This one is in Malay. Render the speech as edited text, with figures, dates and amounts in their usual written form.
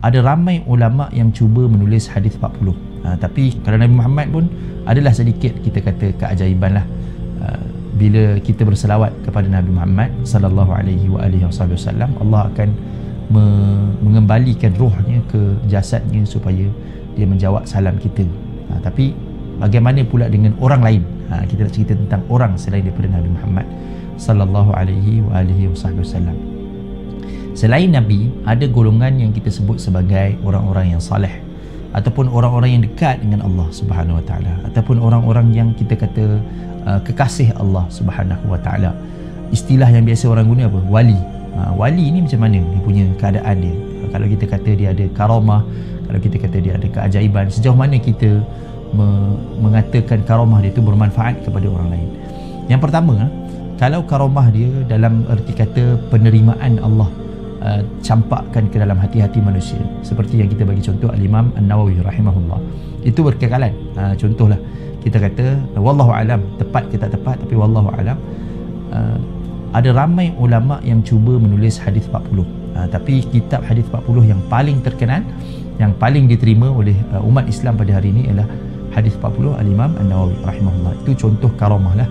ada ramai ulama yang cuba menulis hadis 40. Tapi kalau Nabi Muhammad pun adalah sedikit kita kata keajaiban lah. Bila kita berselawat kepada Nabi Muhammad sallallahu alaihi wasallam, Allah akan mengembalikan rohnya ke jasadnya supaya dia menjawab salam kita. Tapi bagaimana pula dengan orang lain? Kita nak cerita tentang orang selain daripada Nabi Muhammad sallallahu alaihi wasallam. Selain Nabi, ada golongan yang kita sebut sebagai orang-orang yang saleh, ataupun orang-orang yang dekat dengan Allah Subhanahu Wa Taala, ataupun orang-orang yang kita kata kekasih Allah Subhanahu Wa Taala. Istilah yang biasa orang guna apa? Wali. Wali ni macam mana dia punya keadaan dia? Kalau kita kata dia ada karamah, kalau kita kata dia ada keajaiban, sejauh mana kita mengatakan karamah dia itu bermanfaat kepada orang lain? Yang pertama, kalau karamah dia dalam erti kata penerimaan Allah campakkan ke dalam hati-hati manusia, seperti yang kita bagi contoh Al-Imam An-Nawawi rahimahullah, itu berkekalan. Contohlah kita kata wallahu alam, tepat ke tak tepat, tapi wallahu alam, ada ramai ulama yang cuba menulis hadis 40. Tapi kitab hadis 40 yang paling terkenal, yang paling diterima oleh umat Islam pada hari ini ialah hadis 40 Al-Imam An-Nawawi rahimahullah. Itu contoh karamah lah